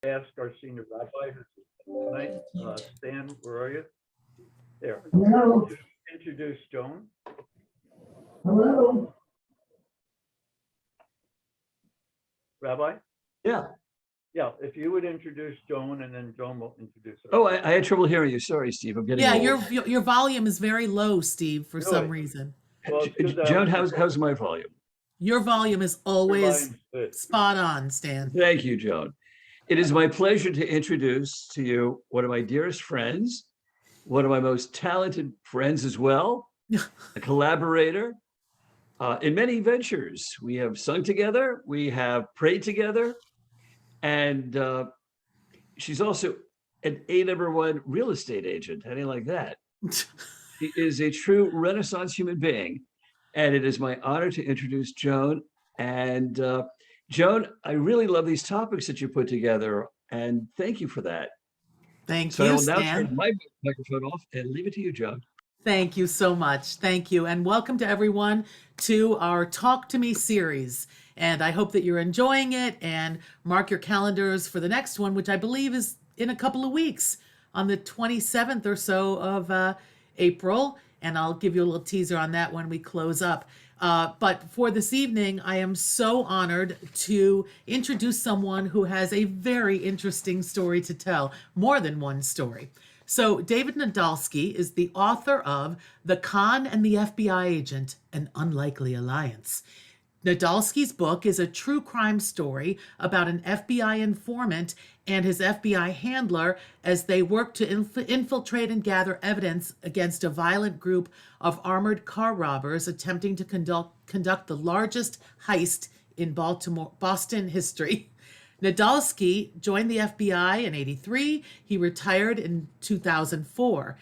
ask our senior rabbi tonight, Stan, where are you? There. Hello. Introduce Joan. Hello. Rabbi? Yeah. Yeah, if you would introduce Joan and then Joan will introduce her. Oh, I had trouble hearing you. Sorry, Steve. I'm getting old. your volume is very low, Steve, for some Really? reason. Well, it's good to Joan, have- how's my volume? Your volume is Your always volume's good. spot on, Stan. Thank you, Joan. It is my pleasure to introduce to you one of my dearest friends, one of my most talented friends as well, a collaborator in many ventures. We have sung together, we have prayed together, and she's also an A#1 real estate agent. How do you like that? She is a true Renaissance human being. And it is my honor to introduce Joan. And Joan, I really love these topics that you put together. And thank you for that. Thank So I you, will now Stan. turn my microphone off and leave it to you, Joan. Thank you so much. Thank you. And welcome to everyone to our Talk to Me series. And I hope that you're enjoying it, and mark your calendars for the next one, which I believe is in a couple of weeks on the 27th or so of April. And I'll give you a little teaser on that when we close up. But for this evening, I am so honored to introduce someone who has a very interesting story to tell, more than one story. So David Nadolski is the author of The Con and the FBI Agent, An Unlikely Alliance. Nadolski's book is a true crime story about an FBI informant and his FBI handler as they work to infiltrate and gather evidence against a violent group of armored car robbers attempting to conduct the largest heist in Boston history. Nadolski joined the FBI in '83. He retired in 2004.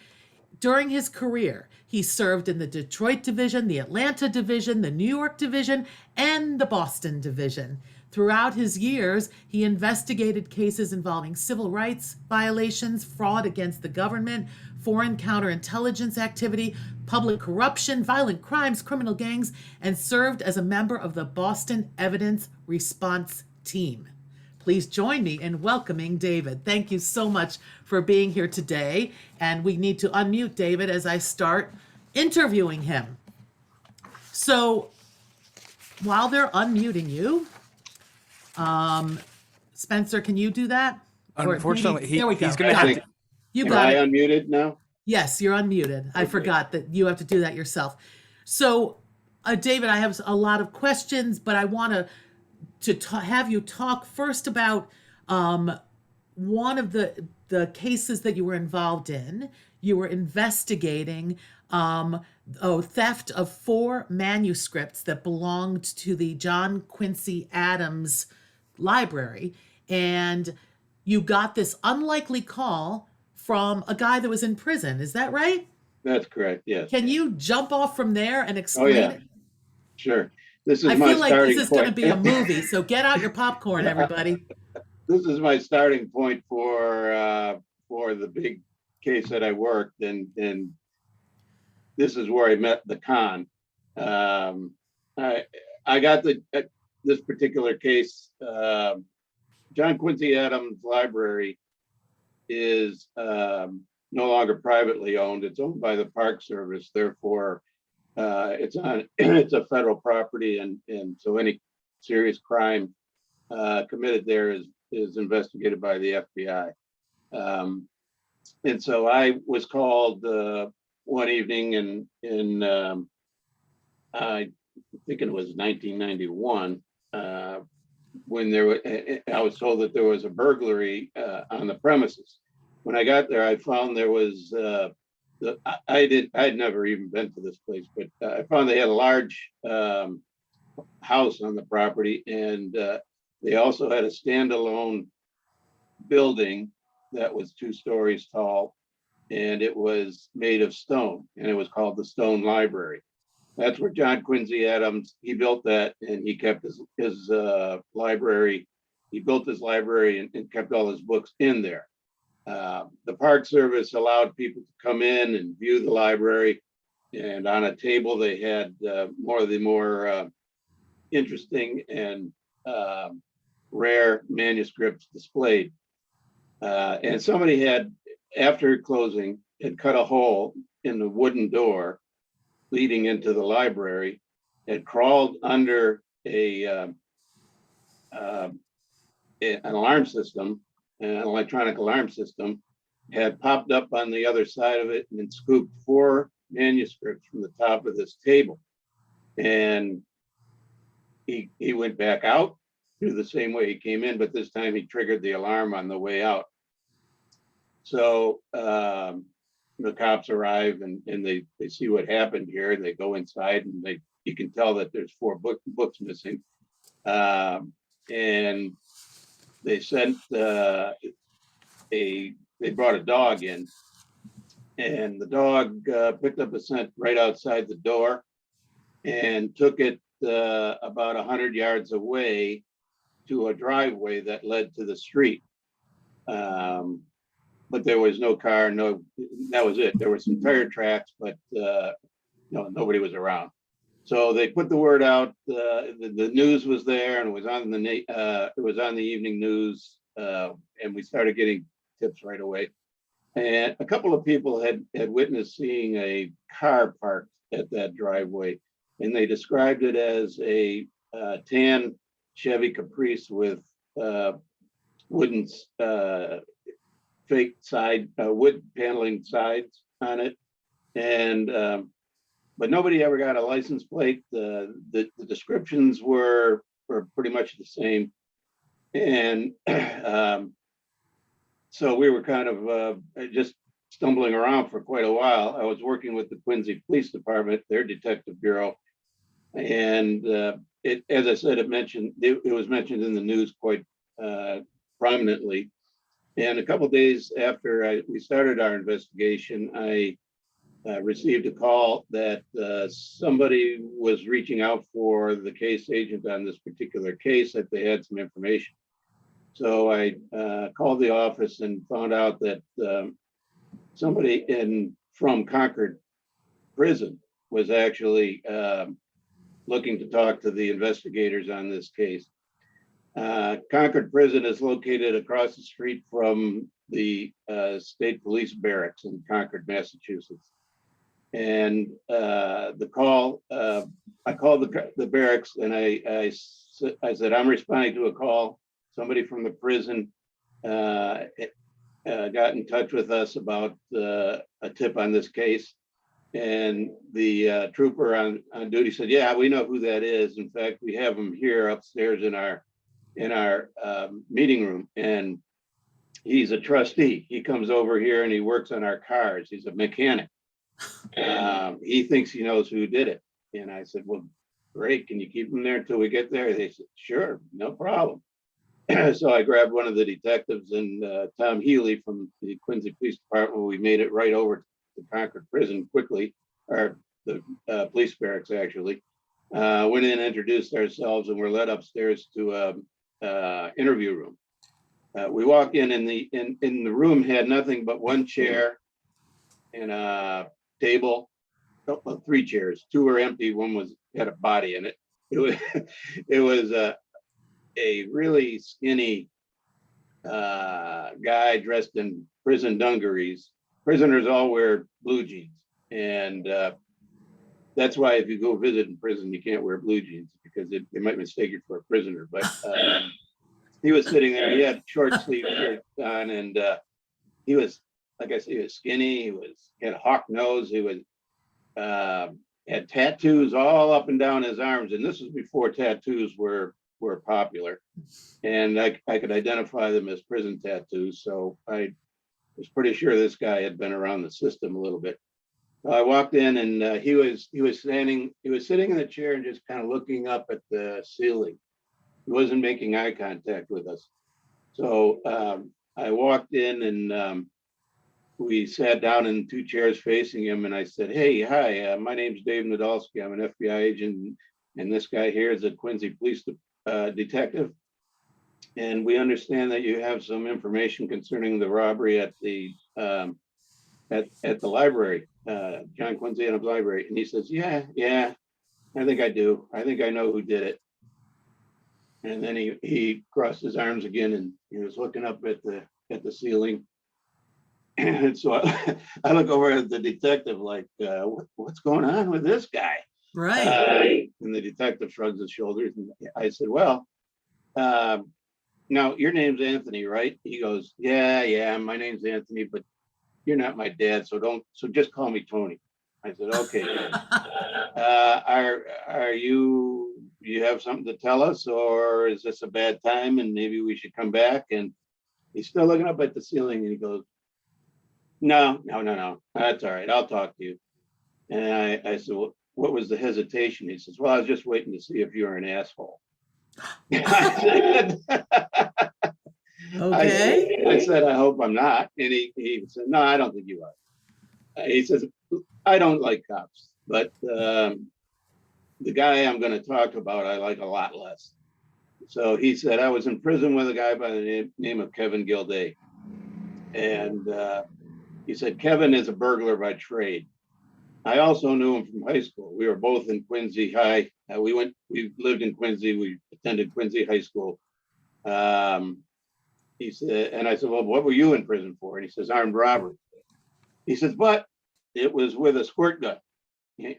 During his career, he served in the Detroit Division, the Atlanta Division, the New York Division, and the Boston Division. Throughout his years, he investigated cases involving civil rights violations, fraud against the government, foreign counterintelligence activity, public corruption, violent crimes, criminal gangs, and served as a member of the Boston Evidence Response Team. Please join me in welcoming David. Thank you so much for being here today. And we need to unmute David as I start interviewing him. So while they're unmuting you, Spencer, can you do that? Or Unfortunately, maybe- there we go. he's going to Got have it. to. You Am got I it. unmuted now? Yes, you're unmuted. I forgot that you have to do that yourself. So, David, I have a lot of questions, but I want to have you talk first about one of the cases that you were involved in. You were investigating theft of 4 manuscripts that belonged to the John Quincy Adams Library, and you got this unlikely call from a guy that was in prison. Is that right? That's correct, yes. Can you jump off from there and explain yeah. it? Sure. This is I my feel like starting this is going to point. be a movie, so get out your popcorn, everybody. This is my starting point for the big case that I worked, and this is where I met the con. I got this particular case. John Quincy Adams Library is no longer privately owned. It's owned by the Park Service. Therefore, it's a federal property, and so any serious crime committed there is investigated by the FBI. And so I was called one evening in I think it was 1991 when I was told that there was a burglary on the premises. When I got there, I found there was I'd never even been to this place, but I found they had a large house on the property, and they also had a standalone building that was 2 stories tall, and it was made of stone, and it was called the Stone Library. That's where John Quincy Adams, he built that, and he kept his library. He built his library and kept all his books in there. The Park Service allowed people to come in and view the library, and on a table they had more of the more interesting and rare manuscripts displayed. And somebody had, after closing, had cut a hole in the wooden door leading into the library, had crawled under an alarm system, an electronic alarm system, had popped up on the other side of it and scooped 4 manuscripts from the top of this table. And he went back out through the same way he came in, but this time he triggered the alarm on the way out. So the cops arrive and they see what happened here. They go inside and you can tell that there's 4 books missing. And they sent they brought a dog in, and the dog picked up a scent right outside the door and took it about 100 yards away to a driveway that led to the street. But there was no car, that was it. There were some tire tracks, but nobody was around. So they put the word out. The news was there, and it was on the evening news, and we started getting tips right away. And a couple of people had witnessed seeing a car parked at that driveway, and they described it as a tan Chevy Caprice with wooden fake wood paneling sides on it, and but nobody ever got a license plate. The descriptions were pretty much the same, and so we were kind of just stumbling around for quite a while. I was working with the Quincy Police Department, their detective bureau, and as I said, it was mentioned in the news quite prominently. And a couple of days after we started our investigation, I received a call that somebody was reaching out for the case agent on this particular case, that they had some information. So I called the office and found out that somebody from Concord Prison was actually looking to talk to the investigators on this case. Concord Prison is located across the street from the State Police Barracks in Concord, Massachusetts. And I called the barracks, and I said, I'm responding to a call. Somebody from the prison got in touch with us about a tip on this case. And the trooper on duty said, yeah, we know who that is. In fact, we have him here upstairs in our meeting room, and he's a trustee. He comes over here and he works on our cars. He's a mechanic. He thinks he knows who did it. And I said, well, great. Can you keep him there until we get there? They said, sure, no problem. So I grabbed one of the detectives, and Tom Healy from the Quincy Police Department. We made it right over to Concord Prison quickly, or the police barracks actually. Went in, introduced ourselves, and we're led upstairs to interview room. We walked in the room had nothing but one chair and a table. 3 chairs. 2 were empty. One had a body in it. It was a really skinny guy dressed in prison dungarees. Prisoners all wear blue jeans, and that's why if you go visit in prison, you can't wear blue jeans, because they might mistake you for a prisoner. But he was sitting there. He had short sleeve shirt on, and he was, like I said, he was skinny. He had a hawk nose. He was had tattoos all up and down his arms, and this was before tattoos were popular, and I could identify them as prison tattoos. So I was pretty sure this guy had been around the system a little bit. I walked in, and he was sitting in the chair and just kind of looking up at the ceiling. He wasn't making eye contact with us. So I walked in, and we sat down in 2 chairs facing him, and I said, hey, hi, my name's Dave Nadolski. I'm an FBI agent, and this guy here is a Quincy Police detective. And we understand that you have some information concerning the robbery at the library, John Quincy Adams Library. And he says, yeah, I think I do. I think I know who did it. And then he crossed his arms again, and he was looking up at the at the ceiling. And so I look over at the detective like, what's going on with this guy? Right. And the detective shrugs his shoulders. And I said, well, now your name's Anthony, right? He goes, yeah, my name's Anthony, but you're not my dad, so just call me Tony. I said, okay. Are you have something to tell us, or is this a bad time and maybe we should come back? And he's still looking up at the ceiling and he goes, no, that's all right, I'll talk to you. And I said, well, what was the hesitation? He says, well, I was just waiting to see if you were an asshole. Okay. I said, I hope I'm not. And he said, no, I don't think you are. He says, I don't like cops, but the guy I'm going to talk about, I like a lot less. So he said, I was in prison with a guy by the name of Kevin Gilday. And he said, Kevin is a burglar by trade. I also knew him from high school. We were both in Quincy High. We lived in Quincy. We attended Quincy High School. He said, and I said, well, what were you in prison for? And he says, armed robbery. He says, but it was with a squirt gun.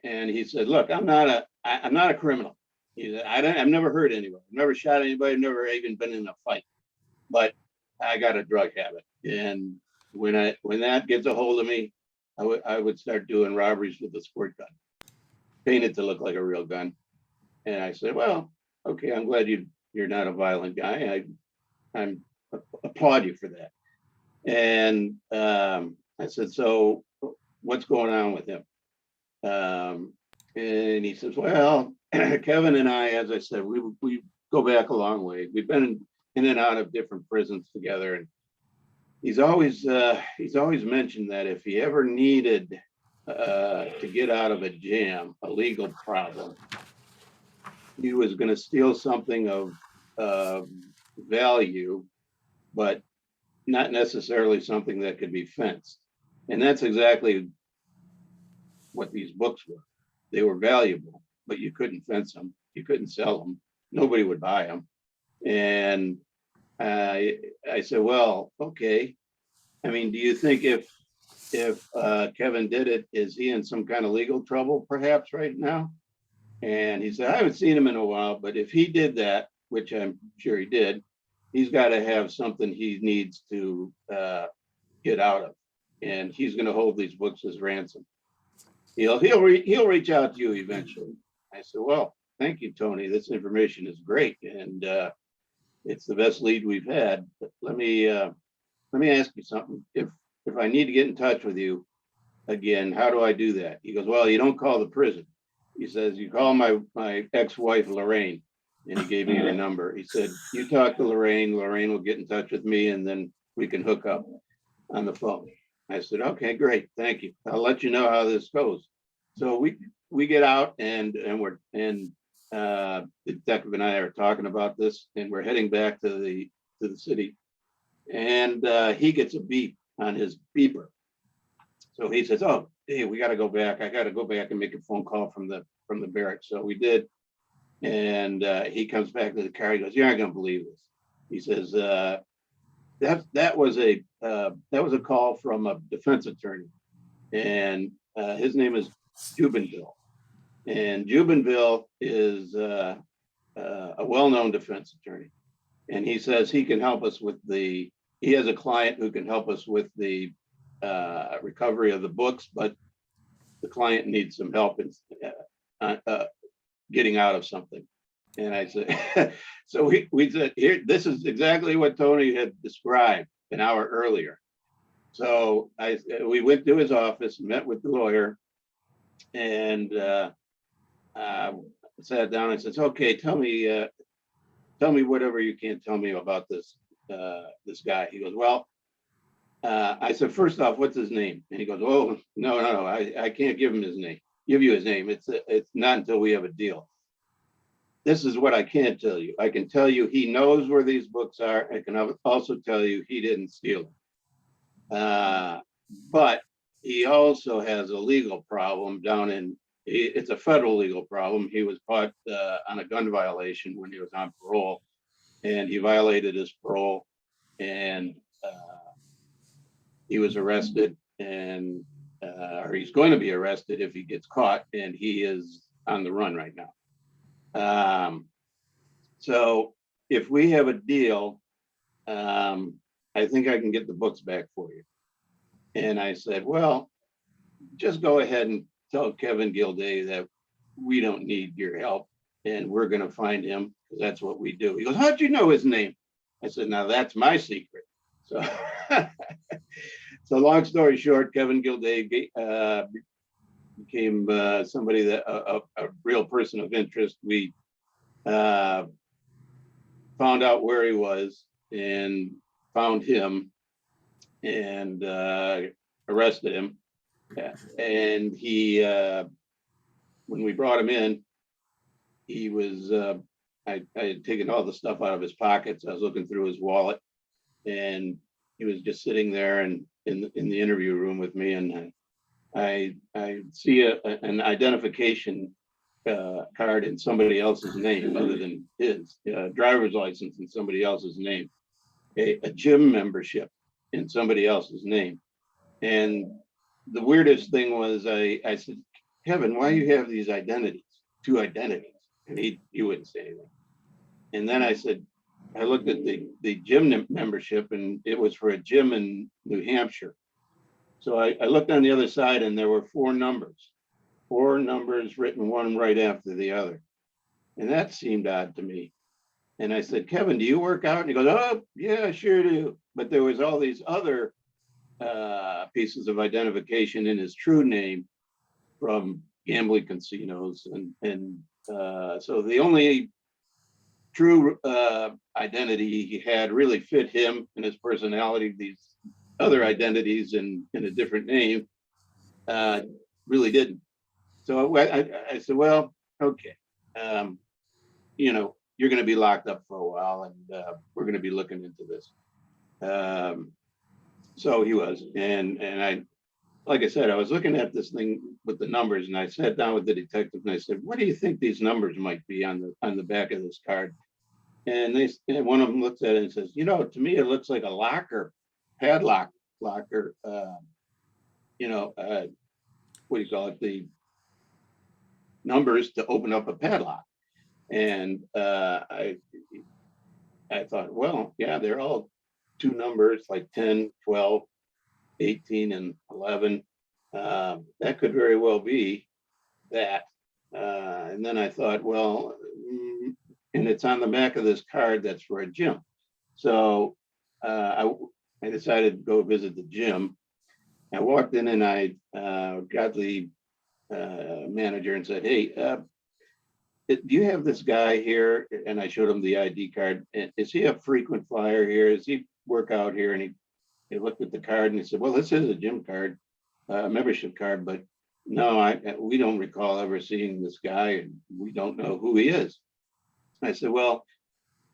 And he said, look, I'm not a criminal. He said, I've never hurt anybody. I've never shot anybody. I've never even been in a fight, but I got a drug habit. And when that gets a hold of me, I would start doing robberies with a squirt gun, painted to look like a real gun. And I said, well, okay, I'm glad you're not a violent guy. I applaud you for that. And I said, so what's going on with him? And he says, well, Kevin and I, as I said, we go back a long way. We've been in and out of different prisons together. And he's always mentioned that if he ever needed to get out of a jam, a legal problem, he was going to steal something of value, but not necessarily something that could be fenced. And that's exactly what these books were. They were valuable, but you couldn't fence them. You couldn't sell them. Nobody would buy them. And I said, well, okay. I mean, do you think if Kevin did it, is he in some kind of legal trouble perhaps right now? And he said, I haven't seen him in a while, but if he did that, which I'm sure he did, he's got to have something he needs to get out of. And he's going to hold these books as ransom. He'll reach out to you eventually. I said, well, thank you, Tony. This information is great. And it's the best lead we've had. But let me ask you something. If I need to get in touch with you again, how do I do that? He goes, well, you don't call the prison. He says, you call my ex-wife, Lorraine. And he gave me her number. He said, you talk to Lorraine. Lorraine will get in touch with me and then we can hook up on the phone. I said, okay, great. Thank you. I'll let you know how this goes. So we get out and the detective and I are talking about this and we're heading back to the city. And he gets a beep on his beeper. So he says, oh, hey, we got to go back. I got to go back and make a phone call from the barracks. So we did. And he comes back to the car. He goes, you're not going to believe this. He says, that was a call from a defense attorney. And his name is Jubinville. And Jubinville is a well-known defense attorney. And he says he can help us with he has a client who can help us with the recovery of the books, but the client needs some help in getting out of something. And I said, so we said, here, this is exactly what Tony had described an hour earlier. So we went to his office, met with the lawyer, and sat down and says, okay, tell me whatever you can tell me about this guy. He goes, well, I said, first off, what's his name? And he goes, oh, no, I can't give you his name. It's not until we have a deal. This is what I can tell you. I can tell you he knows where these books are. I can also tell you he didn't steal them. But he also has a legal problem it's a federal legal problem. He was caught on a gun violation when he was on parole, and he violated his parole, and he was arrested and, or he's going to be arrested if he gets caught, and he is on the run right now. So if we have a deal, I think I can get the books back for you. And I said, well, just go ahead and tell Kevin Gilday that we don't need your help and we're going to find him, because that's what we do. He goes, how'd you know his name? I said, now that's my secret. So, so long story short, Kevin Gilday became somebody that a real person of interest. We found out where he was and found him and arrested him. Yeah. And he, when we brought him in, he was, I had taken all the stuff out of his pockets. I was looking through his wallet, and he was just sitting there and in the interview room with me. And I see an identification card in somebody else's name other than his, driver's license in somebody else's name, a gym membership in somebody else's name. And the weirdest thing was I said, Kevin, why do you have these identities, 2 identities? And he wouldn't say anything. And then I said, I looked at the gym membership, and it was for a gym in New Hampshire. So I looked on the other side, and there were 4 numbers written one right after the other. And that seemed odd to me. And I said, Kevin, do you work out? And he goes, oh, yeah, I sure do. But there was all these other pieces of identification in his true name from gambling casinos. And so the only true identity he had really fit him and his personality. These other identities in a different name really didn't. So I said, well, okay, you're going to be locked up for a while, and we're going to be looking into this. So he was, and I, like I said, I was looking at this thing with the numbers, and I sat down with the detective and I said, what do you think these numbers might be on the back of this card? And one of them looks at it and says, to me, it looks like a locker, padlock locker, what do you call it? The numbers to open up a padlock. And I thought, well, yeah, they're all 2 numbers, like 10, 12, 18, and 11. That could very well be that. And then I thought, well, and it's on the back of this card that's for a gym. So I decided to go visit the gym. I walked in and I got the manager and said, hey, do you have this guy here? And I showed him the ID card. Is he a frequent flyer here? Does he work out here? And he looked at the card and he said, well, this is a gym card, membership card, but no, we don't recall ever seeing this guy, and we don't know who he is. I said, well,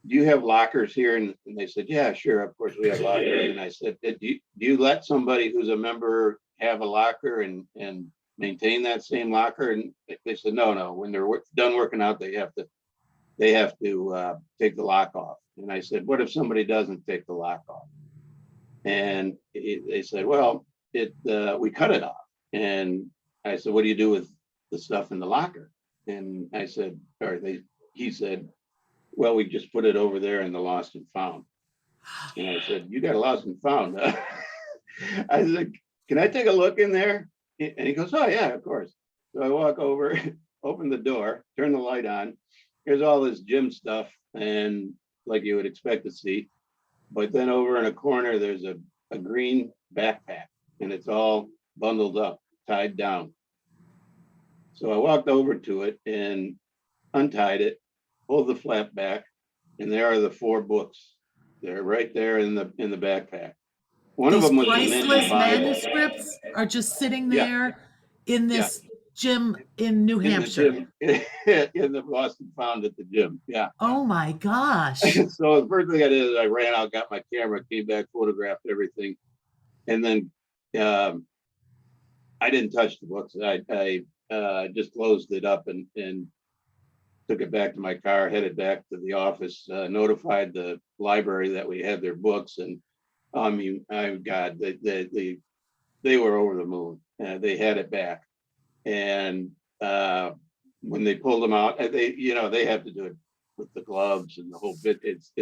do you have lockers here? And they said, yeah, sure. Of course we have lockers. And I said, do you let somebody who's a member have a locker and maintain that same locker? And they said, no, when they're done working out, they have to take the lock off. And I said, what if somebody doesn't take the lock off? And they said, well, we cut it off. And I said, what do you do with the stuff in the locker? And I said, he said, well, we just put it over there in the lost and found. And I said, you got a lost and found. I said, can I take a look in there? And he goes, oh yeah, of course. So I walk over, open the door, turn the light on. Here's all this gym stuff, and like you would expect to see. But then over in a corner, there's a green backpack, and it's all bundled up, tied down. So I walked over to it and untied it, pulled the flap back, and there are the 4 books. They're right there in the backpack. One These of them was priceless the Bible. manuscripts are just sitting Yeah. there in this gym in New Hampshire. In the Boston found at the gym. Yeah. Oh my gosh. So the first thing I did is I ran out, got my camera, came back, photographed everything. And then I didn't touch the books. I just closed it up and took it back to my car, headed back to the office, notified the library that we had their books, and I mean, God, they were over the moon. They had it back. And when they pulled them out, they have to do it with the gloves and the whole bit. It's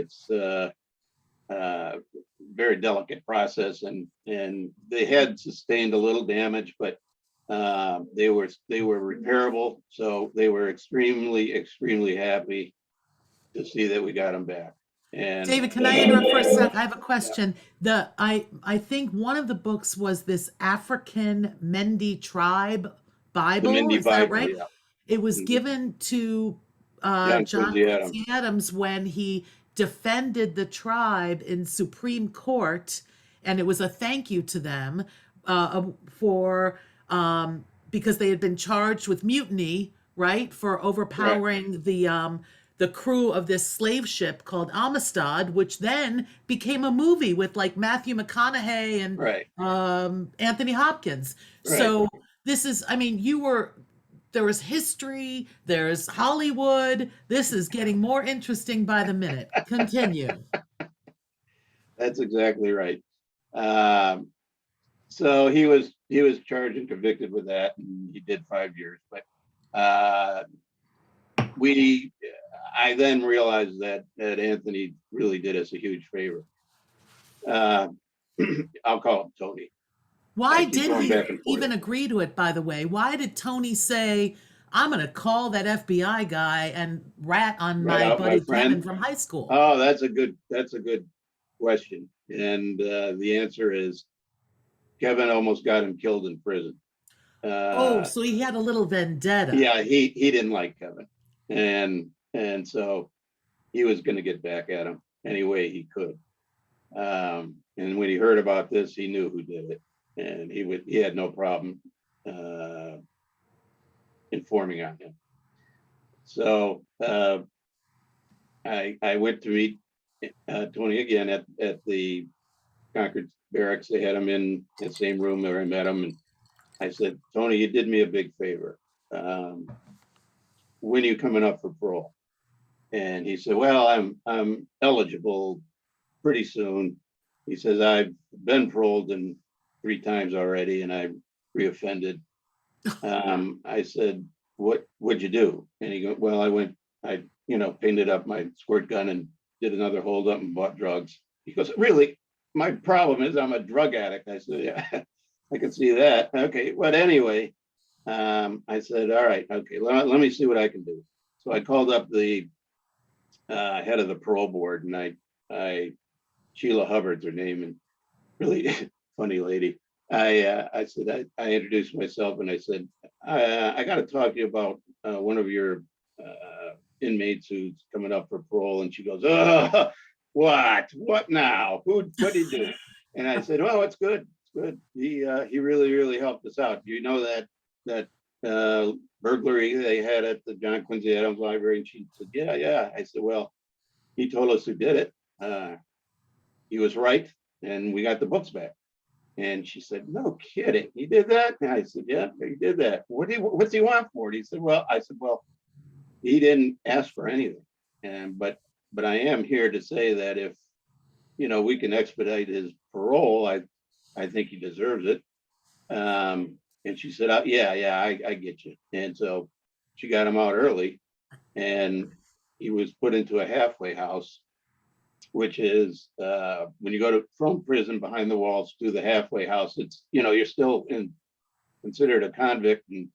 very delicate process, and they had sustained a little damage, but they were repairable. So they were extremely happy to see that we got them back. And David, can I interrupt for a sec? I have a question. I think one of the books was this African Mendi tribe the Bible. Mindy Is that Bible, right? yeah. It was Mhm. given to John John Quincy Quincy Adams when he defended the tribe in Supreme Court, and it was a thank you to them for because they had been charged with mutiny, right, for Right, overpowering the crew of this slave ship called Amistad, which then became a movie with like Matthew McConaughey and right, Anthony Hopkins. right. So this is, I mean, there was history, there's Hollywood. This is getting more interesting by the minute. Continue. That's exactly right. Um, so he was charged and convicted with that, and he did 5 years. But uh, we, I then realized that Anthony really did us a huge favor. Uh, I'll call him Tony. I Why keep did going he back and forth. even agree to it, by the way? Why did Tony say, I'm going to call that FBI guy and rat on Right my out, my buddy Kevin friend. from high school? Oh, that's a good question. And the answer is Kevin almost got him killed in prison. Oh, Uh, so he had a little vendetta. yeah, he didn't like Kevin, and so he was going to get back at him any way he could. And when he heard about this, he knew who did it, and he had no problem uh, informing on him. So I went to meet Tony again at the Concord Barracks. They had him in the same room where I met him, and I said, Tony, you did me a big favor. When are you coming up for parole? And he said, well, I'm eligible pretty soon. He says, I've been paroled in 3 times already, and I reoffended. I said, what'd you do? And he goes, well, I painted up my squirt gun and did another holdup and bought drugs. He goes, really? My problem is I'm a drug addict. I said, yeah, I can see that. Okay, but anyway, I said, all right, okay, let me see what I can do. So I called up the head of the parole board, and I Sheila Hubbard's her name, and really funny lady. I said, I introduced myself, and I said, I got to talk to you about one of your inmates who's coming up for parole. And she goes, oh, what now? What did he do? And I said, well, it's good. It's good. He really helped us out. You know that burglary they had at the John Quincy Adams Library? And she said, yeah. I said, well, he told us who did it. He was right, and we got the books back. And she said, no kidding, he did that? And I said, yeah, he did that. What's he want for it? He said, well, he didn't ask for anything. But I am here to say that if we can expedite his parole, I think he deserves it. And she said, yeah, I get you. And so she got him out early, and he was put into a halfway house, which is when you go from prison behind the walls to the halfway house, it's, you're still considered a convict, and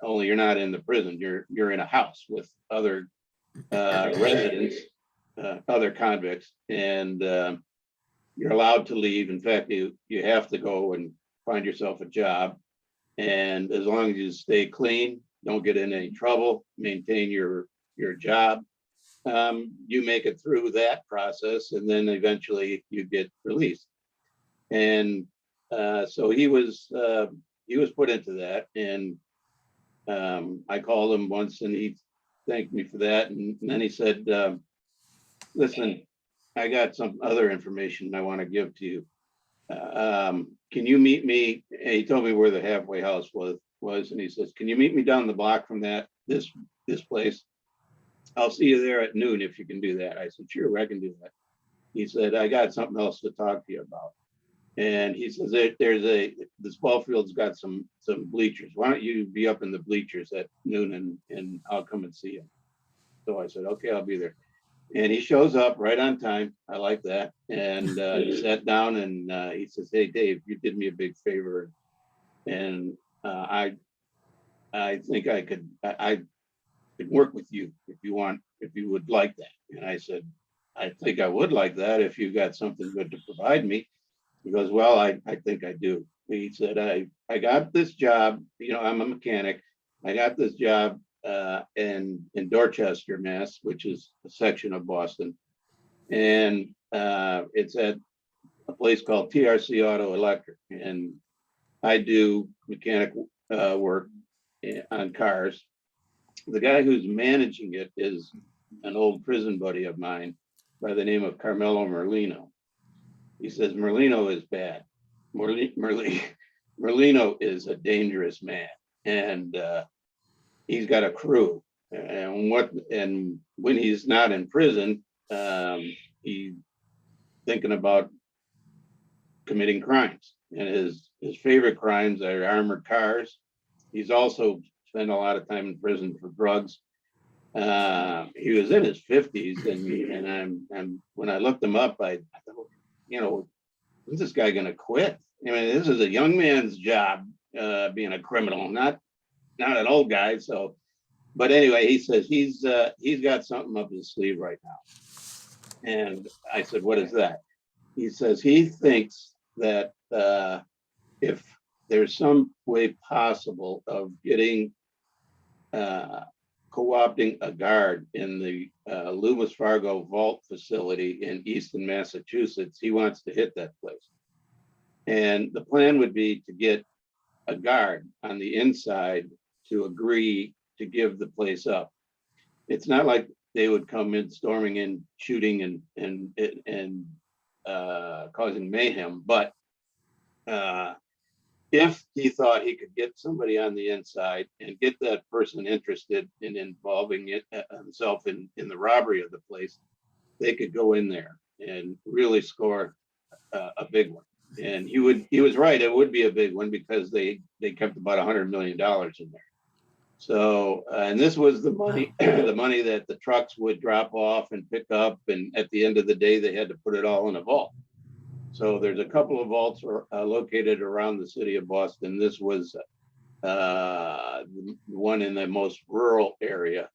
only you're not in the prison. You're in a house with other residents, other convicts, and you're allowed to leave. In fact, you have to go and find yourself a job. And as long as you stay clean, don't get in any trouble, maintain your job, you make it through that process, and then eventually you get released. And so he was put into that, and I called him once, and he thanked me for that. And then he said, listen, I got some other information I want to give to you. Can you meet me? And he told me where the halfway house was, and he says, can you meet me down the block from this place? I'll see you there at noon if you can do that. I said, sure, I can do that. He said, I got something else to talk to you about. And he says, this ball field's got some bleachers. Why don't you be up in the bleachers at noon and I'll come and see you. So I said, okay, I'll be there. And he shows up right on time. I like that. And he sat down and he says, hey, Dave, you did me a big favor. And I think I could work with you if you would like that. And I said, I think I would like that if you got something good to provide me. He goes, well, I think I do. He said, I got this job, I'm a mechanic. I got this job in Dorchester, Mass, which is a section of Boston. And it's at a place called TRC Auto Electric. And I do mechanic work on cars. The guy who's managing it is an old prison buddy of mine by the name of Carmelo Merlino. He says, Merlino is bad. Merlino is a dangerous man. And he's got a crew. And when he's not in prison, he's thinking about committing crimes. And his favorite crimes are armored cars. He's also spent a lot of time in prison for drugs. He was in his 50s, and when I looked him up, I thought, when's this guy going to quit? I mean, this is a young man's job, being a criminal, not an old guy. So, but anyway, he says he's got something up his sleeve right now. And I said, what is that? He says he thinks that if there's some way possible of getting co-opting a guard in the Loomis Fargo vault facility in Easton, Massachusetts, he wants to hit that place. And the plan would be to get a guard on the inside to agree to give the place up. It's not like they would come in storming in, shooting and causing mayhem, but if he thought he could get somebody on the inside and get that person interested in involving himself in the robbery of the place, they could go in there and really score a big one. And he was right, it would be a big one because they kept about $100 million in there. So, and this was the money, the money that the trucks would drop off and pick up. And at the end of the day, they had to put it all in a vault. So there's a couple of vaults located around the city of Boston. This was the one in the most rural area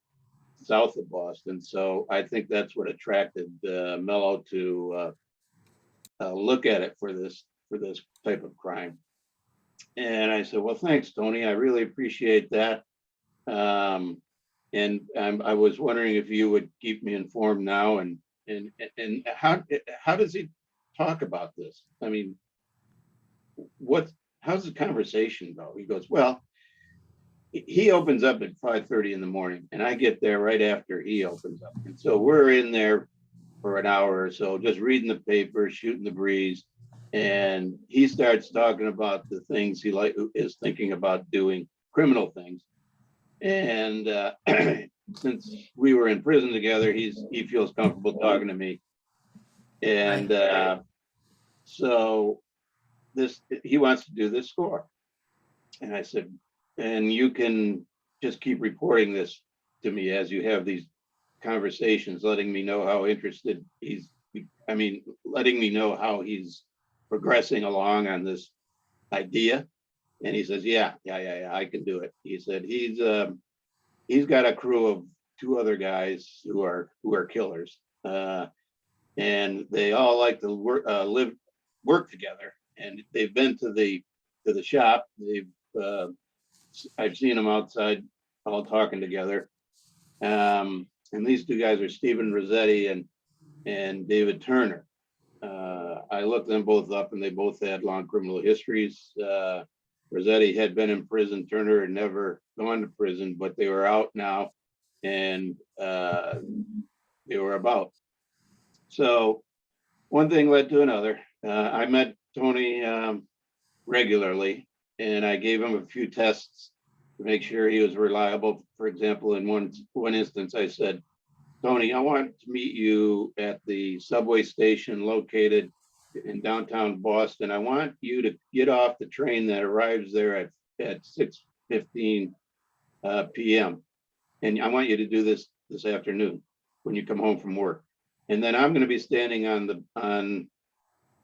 south of Boston. So I think that's what attracted Mello to look at it for this type of crime. And I said, well, thanks, Tony. I really appreciate that. And I was wondering if you would keep me informed now. And how does he talk about this? I mean, how's the conversation go? He goes, well, he opens up at 5:30 in the morning and I get there right after he opens up. And so we're in there for an hour or so, just reading the paper, shooting the breeze. And he starts talking about the things he is thinking about doing, criminal things. And since we were in prison together, he feels comfortable talking to me. And so he wants to do this score. And I said, and you can just keep reporting this to me as you have these conversations, letting me know how interested letting me know how he's progressing along on this idea. And he says, yeah, I can do it. He said he's got a crew of 2 other guys who are killers. And they all like to work together. And they've been to the shop. I've seen them outside all talking together. And these 2 guys are Stephen Rossetti and David Turner. I looked them both up and they both had long criminal histories. Rossetti had been in prison. Turner had never gone to prison, but they were out now and they were about. So one thing led to another. I met Tony regularly and I gave him a few tests to make sure he was reliable. For example, in one instance, I said, Tony, I want to meet you at the subway station located in downtown Boston. I want you to get off the train that arrives there at 6:15 p.m. And I want you to do this afternoon when you come home from work. And then I'm going to be standing on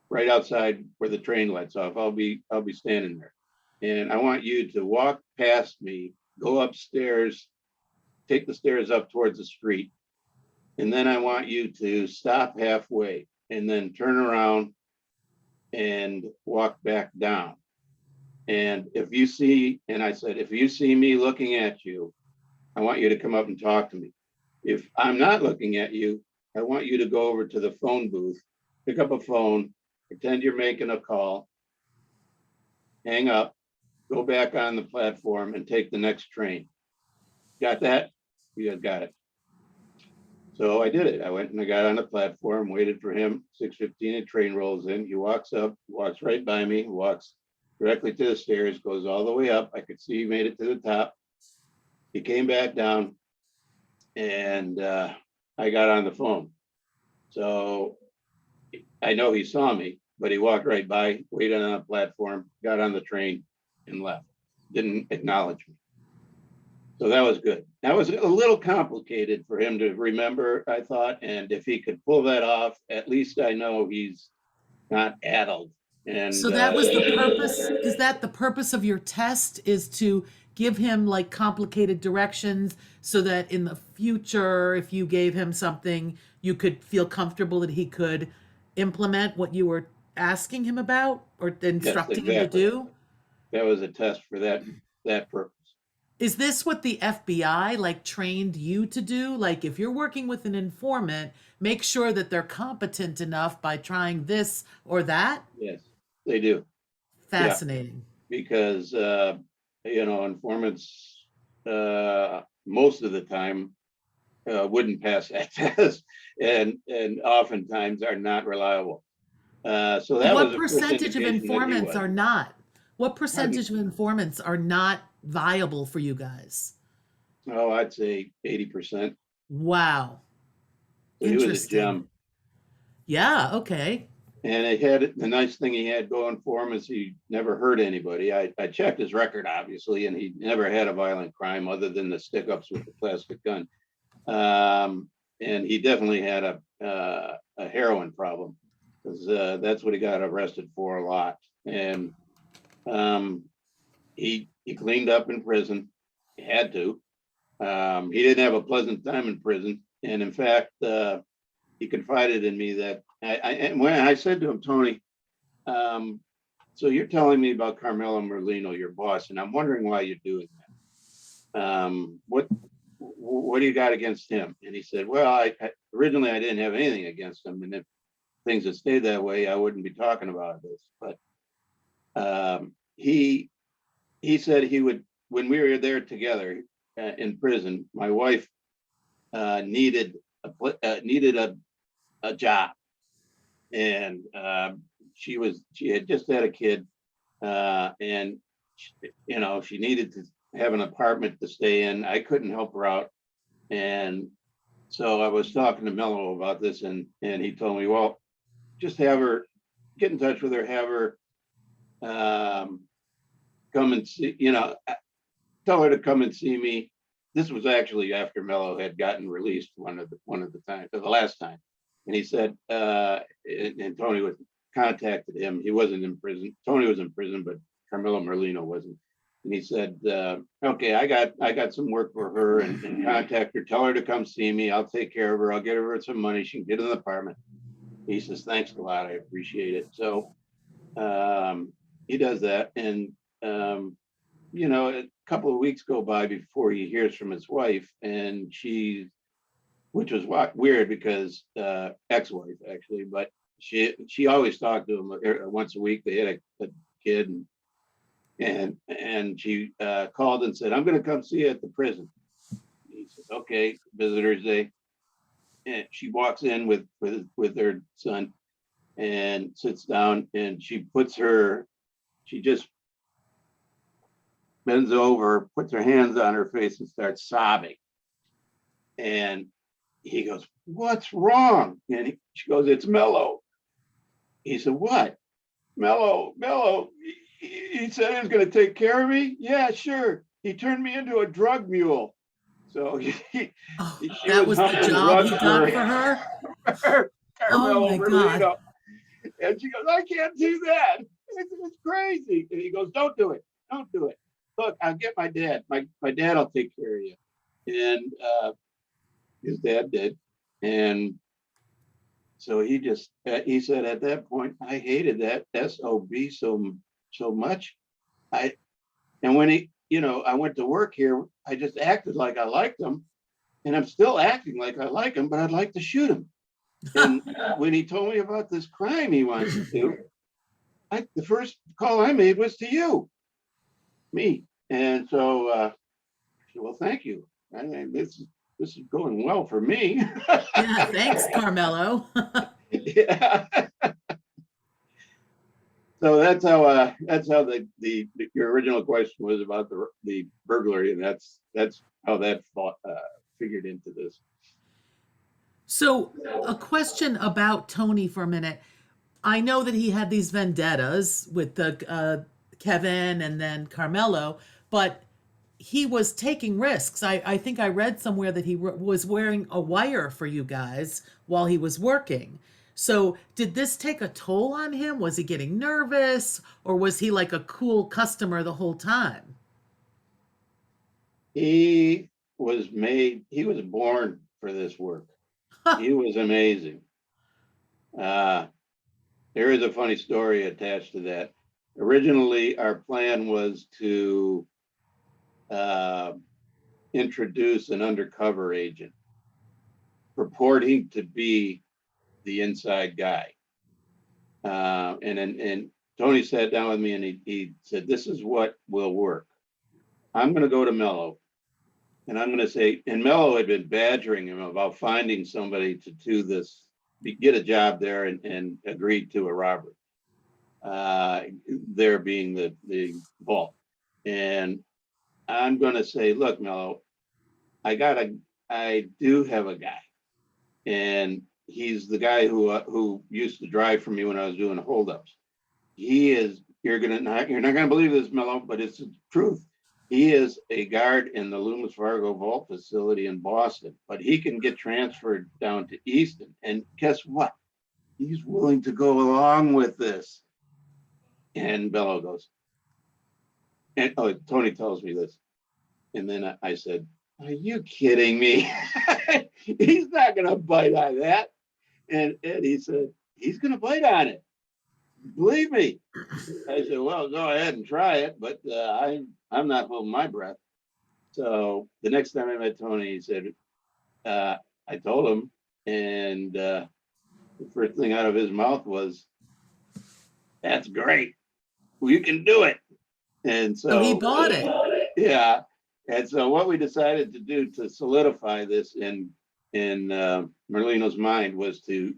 right outside where the train lets off. I'll be standing there. And I want you to walk past me, go upstairs, take the stairs up towards the street. And then I want you to stop halfway and then turn around and walk back down. And if you see, and I said, if you see me looking at you, I want you to come up and talk to me. If I'm not looking at you, I want you to go over to the phone booth, pick up a phone, pretend you're making a call, hang up, go back on the platform and take the next train. Got that? You got it. So I did it. I went and I got on the platform, waited for him. 6:15, a train rolls in. He walks up, walks right by me, walks directly to the stairs, goes all the way up. I could see he made it to the top. He came back down and I got on the phone. So I know he saw me, but he walked right by, waited on the platform, got on the train and left. Didn't acknowledge me. So that was good. That was a little complicated for him to remember, I thought. And if he could pull that off, at least I know he's not addled. And So that was the purpose. Is that the purpose of your test, is to give him like complicated directions so that in the future, if you gave him something, you could feel comfortable that he could implement what you were asking him about or instructing him to exactly. do? That was a test for that purpose. Is this what the FBI like trained you to do? Like if you're working with an informant, make sure that they're competent enough by trying this or that? Yes, they do. Fascinating. Yeah, because informants most of the time wouldn't pass that test, and oftentimes are not reliable. So that was What a percentage of indication that he informants was. are not? What percentage of informants are not viable for you guys? Oh, I'd say 80%. Wow. So he was a Interesting. gem. Yeah, okay. And it had the nice thing he had going for him is he never hurt anybody. I checked his record, obviously, and he never had a violent crime other than the stick-ups with the plastic gun. And he definitely had a heroin problem, because that's what he got arrested for a lot. And he cleaned up in prison. He had to. He didn't have a pleasant time in prison. And in fact, he confided in me that and when I said to him, Tony, so you're telling me about Carmelo Merlino, your boss, and I'm wondering why you're doing that. What do you got against him? And he said, well, originally I didn't have anything against him. And if things had stayed that way, I wouldn't be talking about this. But he said he would, when we were there together in prison, my wife needed a job, and she had just had a kid, and she needed to have an apartment to stay in. I couldn't help her out, and so I was talking to Mello about this, and he told me, well, just have her get in touch with her, have her come and see, tell her to come and see me. This was actually after Mello had gotten released one of the times, the last time. And he said, and Tony contacted him. He wasn't in prison. Tony was in prison, but Carmelo Merlino wasn't. And he said, okay, I got some work for her, and contact her, tell her to come see me. I'll take care of her. I'll get her some money. She can get an apartment. He says, thanks a lot. I appreciate it. So he does that. And, a couple of weeks go by before he hears from his wife, and which was weird because ex-wife actually, but she always talked to him once a week. They had a kid, and she called and said, I'm going to come see you at the prison. He says, okay, visitors day. And she walks in with her son and sits down, and she just bends over, puts her hands on her face and starts sobbing. And he goes, what's wrong? And she goes, it's Mello. he said, what? Mello, he said he was going to take care of me. Yeah, sure. He turned me into a drug mule. So she Oh, that was was the humping job he drugs got for her? Oh Carmelo my God. Merlino. And she goes, I can't do that. It's crazy. And he goes, don't do it. Don't do it. Look, I'll get my dad. My dad will take care of you. And his dad did. And so he said at that point, I hated that SOB so much. And when I went to work here, I just acted like I liked him. And I'm still acting like I like him, but I'd like to shoot him. And when he told me about this crime he wants to do, the first call I made was to you, me. And so, I said, well, thank you. I mean, this is going well for me. Yeah, thanks, Carmelo. Yeah. So that's how your original question was about the burglary, and that's how that figured into this. So, a question about Tony for a minute. I know that he had these vendettas with the Kevin and then Carmelo, but he was taking risks. I think I read somewhere that he was wearing a wire for you guys while he was working. So, did this take a toll on him? Was he getting nervous, or was he like a cool customer the whole time? He was born for this work. He was amazing. There is a funny story attached to that. Originally, our plan was to introduce an undercover agent purporting to be the inside guy. And Tony sat down with me and he said, this is what will work. I'm going to go to Mello and I'm going to say, and Mello had been badgering him about finding somebody to do this, get a job there and agreed to a robbery. There being the vault. And I'm going to say, look, Mello, I do have a guy. And he's the guy who used to drive for me when I was doing holdups. You're not gonna believe this, Mello, but it's the truth. He is a guard in the Loomis Fargo Vault facility in Boston, but he can get transferred down to Easton. And guess what? He's willing to go along with this. And Bello goes, and Tony tells me this. And then I said, are you kidding me? He's not gonna bite on that. And he said, he's going to bite on it. Believe me. I said, well, go ahead and try it, but I'm not holding my breath. So the next time I met Tony, he said, I told him, and the first thing out of his mouth was, that's great. Well, you can do it. And so he bought it. Yeah. And so what we decided to do to solidify this in Merlino's mind was to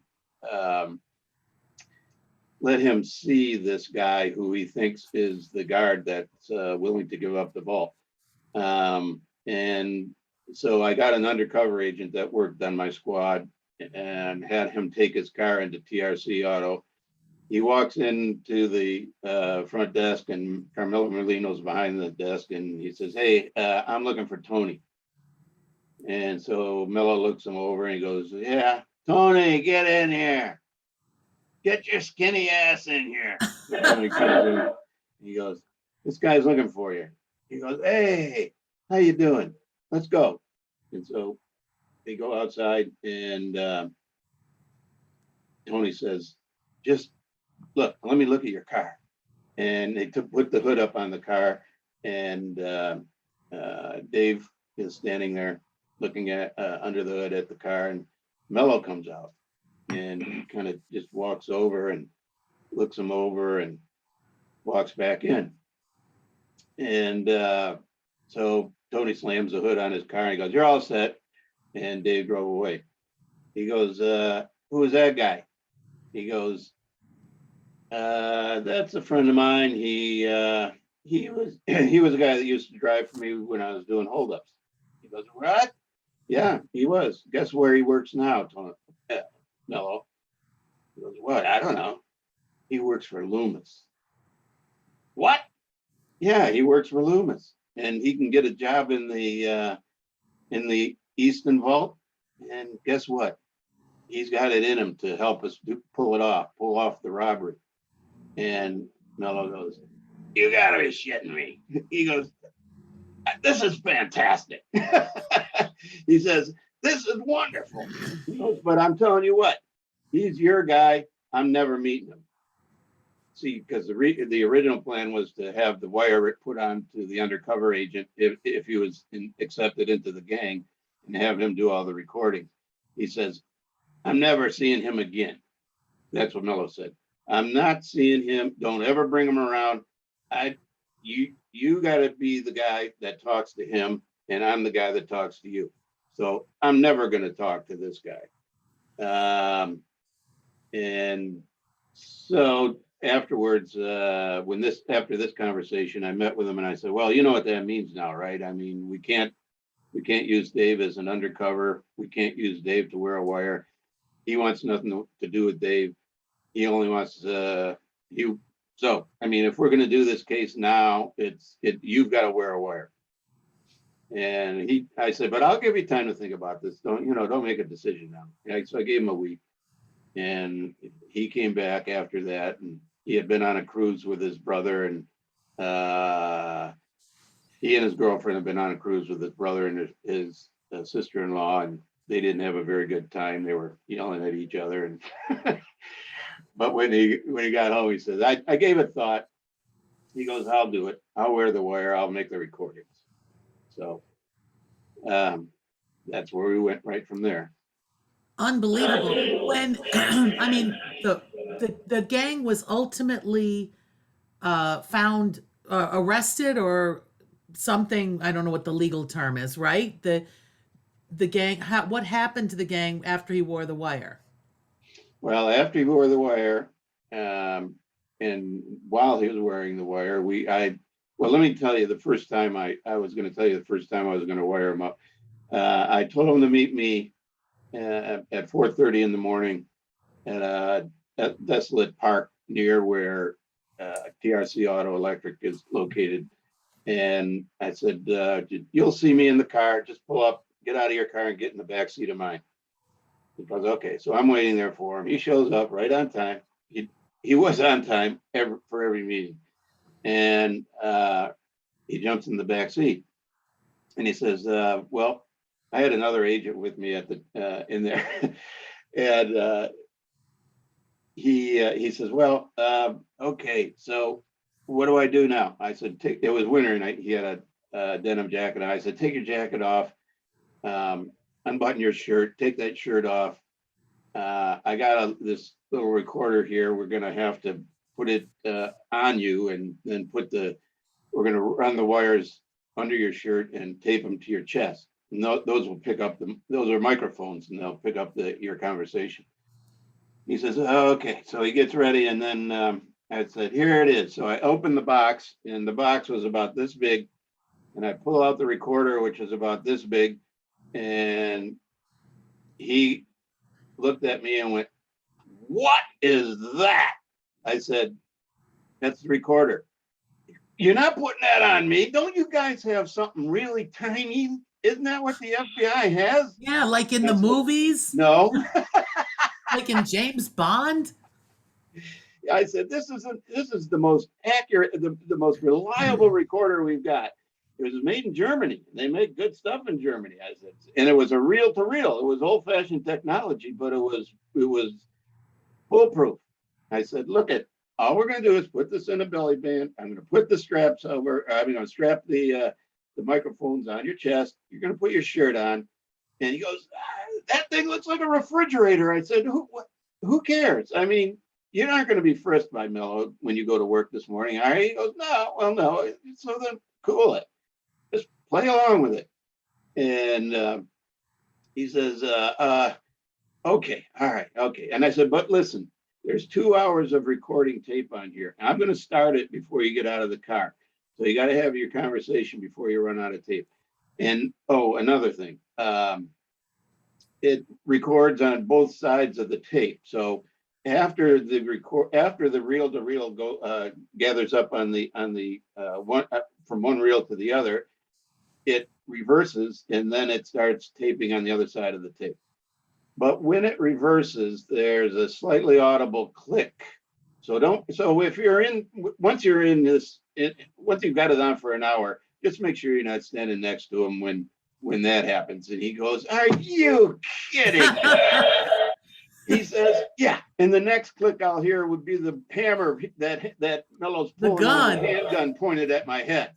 let him see this guy who he thinks is the guard that's willing to give up the vault. And so I got an undercover agent that worked on my squad and had him take his car into TRC Auto. He walks into the front desk and Carmelo Merlino's behind the desk and he says, hey, I'm looking for Tony. And so Mello looks him over and he goes, yeah, Tony, get in here. Get your skinny ass in here. Tony comes in. He goes, this guy's looking for you. He goes, hey, how you doing? Let's go. And so they go outside and Tony says, just look, let me look at your car. And they put the hood up on the car and Dave is standing there looking at under the hood at the car, and Mello comes out and he kind of just walks over and looks him over and walks back in. And so Tony slams the hood on his car and he goes, you're all set. And Dave drove away. He goes, who is that guy? He goes, that's a friend of mine. He was a guy that used to drive for me when I was doing holdups. He goes, what? Yeah, he was. Guess where he works now, Tony? Mello. He goes, what? I don't know. He works for Loomis. What? Yeah, he works for Loomis, and he can get a job in the Easton Vault. And guess what? He's got it in him to help us pull off the robbery. And Mello goes, "You gotta be shitting me." He goes, "This is fantastic." He says, "This is wonderful." He goes, "But I'm telling you what, he's your guy. I'm never meeting him." See, because the original plan was to have the wire put on to the undercover agent if he was accepted into the gang, and have him do all the recording. He says, "I'm never seeing him again." That's what Mello said. "I'm not seeing him. Don't ever bring him around. You got to be the guy that talks to him, and I'm the guy that talks to you. So I'm never going to talk to this guy." And so afterwards, after this conversation, I met with him and I said, "Well, you know what that means now, right? I mean, we can't use Dave as an undercover. We can't use Dave to wear a wire. He wants nothing to do with Dave. He only wants you. So, I mean, if we're going to do this case now, you've got to wear a wire." And I said, "But I'll give you time to think about this. Don't make a decision now." So I gave him a week, and he came back after that, and he had been on a cruise with his brother, and he and his girlfriend had been on a cruise with his brother and his sister-in-law, and they didn't have a very good time. They were yelling at each other, and but when he got home, he says, I gave it thought." He goes, "I'll do it. I'll wear the wire. I'll make the recordings." So that's where we went right from there. Unbelievable. When I mean, the gang was ultimately found arrested or something. I don't know what the legal term is, right? The gang. What happened to the gang after he wore the wire? Well, after he wore the wire, and while he was wearing the wire, let me tell you the first time I was going to wire him up. I told him to meet me at 4:30 in the morning at a desolate park near where TRC Auto Electric is located. And I said, "You'll see me in the car. Just pull up, get out of your car, and get in the back seat of mine." He goes, "Okay." So I'm waiting there for him. He shows up right on time. He was on time for every meeting. And he jumps in the back seat. And he says, "Well, I had another agent with me in there." And he says, "Well, okay, so what do I do now?" I said, it was winter, and he had a denim jacket. I said, "Take your jacket off, unbutton your shirt, take that shirt off. I got this little recorder here. We're going to have to put it on you, and then we're going to run the wires under your shirt and tape them to your chest. And those will pick up those are microphones, and they'll pick up your conversation." He says, "Oh, okay." So he gets ready, and then I said, "Here it is." So I opened the box, and the box was about this big, and I pull out the recorder, which is about this big, and he looked at me and went, "What is that?" I said, "That's the recorder." "You're not putting that on me. Don't you guys have something really tiny? Isn't that what the FBI has?" Yeah, like in the movies, "No." like in James Bond. I said, this is the most accurate, the most reliable recorder we've got. It was made in Germany. They make good stuff in Germany." I said, and it was a reel to reel. It was old-fashioned technology, but it was foolproof. I said, "Look all we're going to do is put this in a belly band. I'm going to put the straps over. I'm going to strap the microphones on your chest. You're going to put your shirt on." And he goes, "That thing looks like a refrigerator." I said, who cares? I mean, you're not going to be frisked by Mello when you go to work this morning, are you?" He goes, "No." "Well, no." So then cool it. Just play along with it. And he says, "Okay, all right, okay." And I said, "But listen, there's 2 hours of recording tape on here. I'm going to start it before you get out of the car. So you got to have your conversation before you run out of tape. And another thing, it records on both sides of the tape. So after the reel to reel gathers up on the one from one reel to the other, it reverses and then it starts taping on the other side of the tape. But when it reverses, there's a slightly audible click. So if you're once you've got it on for an hour, just make sure you're not standing next to him when that happens. And he goes, "Are you kidding?" He says, "Yeah." And the next click I'll hear would be the hammer that Mello's pulling on the handgun pointed at my head.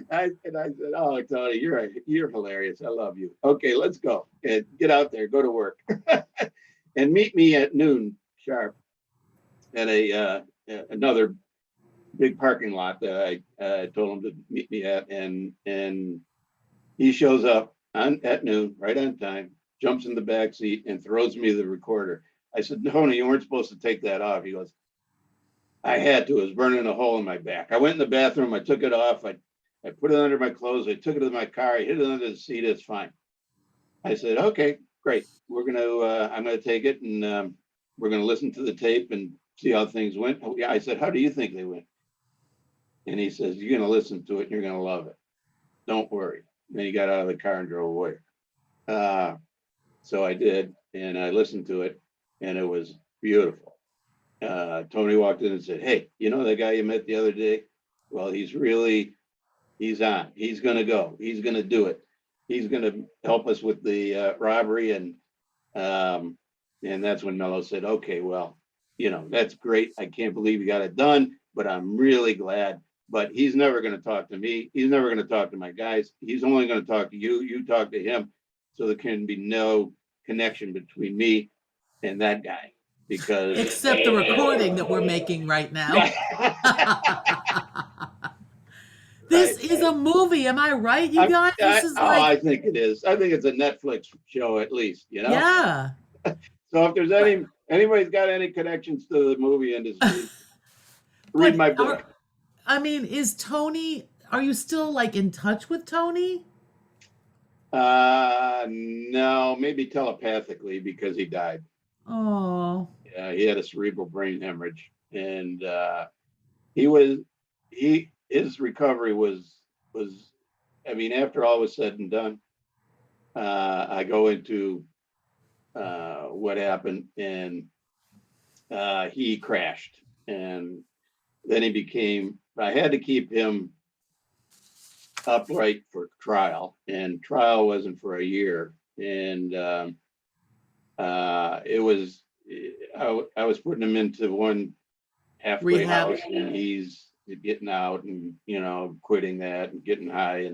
I said, "Oh, Tony, you're hilarious. I love you. Okay, let's go and get out there, go to work, and meet me at noon sharp at another big parking lot that I told him to meet me at, and he shows up at noon, right on time, jumps in the back seat and throws me the recorder. I said, "Tony, you weren't supposed to take that off." He goes, "I had to. It was burning a hole in my back. I went in the bathroom. I took it off. I put it under my clothes. I took it to my car. I hid it under the seat. It's fine." I said, "Okay, great. I'm gonna take it and we're gonna listen to the tape and see how things went." Oh, yeah. I said, "How do you think they went?" And he says, "You're gonna listen to it and you're gonna love it. Don't worry." And then he got out of the car and drove away. So I did, and I listened to it, and it was beautiful. Tony walked in and said, "Hey, you know that guy you met the other day? Well, he's on. He's going to go. He's going to do it. He's going to help us with the robbery." And that's when Mello said, "Okay, well, that's great. I can't believe you got it done, but I'm really glad. But he's never going to talk to me. He's never going to talk to my guys. He's only going to talk to you. You talk to him. So there can be no connection between me and that guy, because Except the recording that we're making right now. This is a movie. Am I right, you guys? This is I think it is. I think it's a Netflix show at least, Yeah. So if there's anybody's got any connections to the movie industry, read my book. Is Tony, are you still like in touch with Tony? No, maybe telepathically, because he died. Oh. Yeah, he had a cerebral brain hemorrhage, and his recovery was after all was said and done, I go into what happened, and he crashed, and then I had to keep him upright for trial, and trial wasn't for a year, and I was putting him into one halfway Rehab. house, and he's getting out and quitting that and getting high,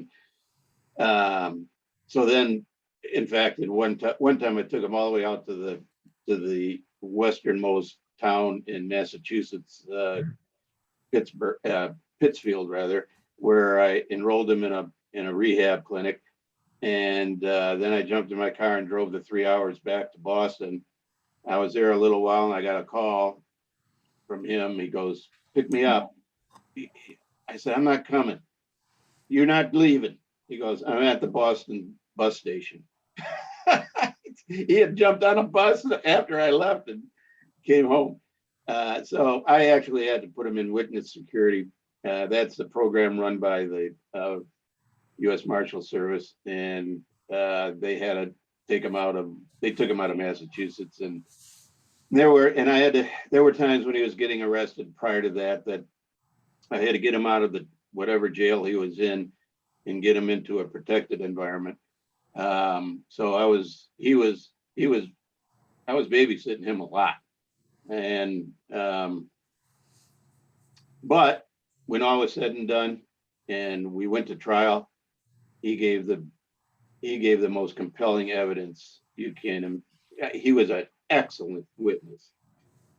and so then, in fact, at one time I took him all the way out to the westernmost town in Massachusetts, Pittsfield rather, where I enrolled him in a rehab clinic, and then I jumped in my car and drove the 3 hours back to Boston. I was there a little while, and I got a call from him. He goes, "Pick me up." I said, "I'm not coming." "You're not leaving." He goes, "I'm at the Boston bus station." He had jumped on a bus after I left and came home. So I actually had to put him in witness security. That's the program run by the U.S. Marshal Service, and they had to take him out of. They took him out of Massachusetts, and there were times when he was getting arrested prior to that I had to get him out of the whatever jail he was in and get him into a protected environment. So I was babysitting him a lot, and but when all was said and done, and we went to trial, he gave the most compelling evidence you can. He was an excellent witness.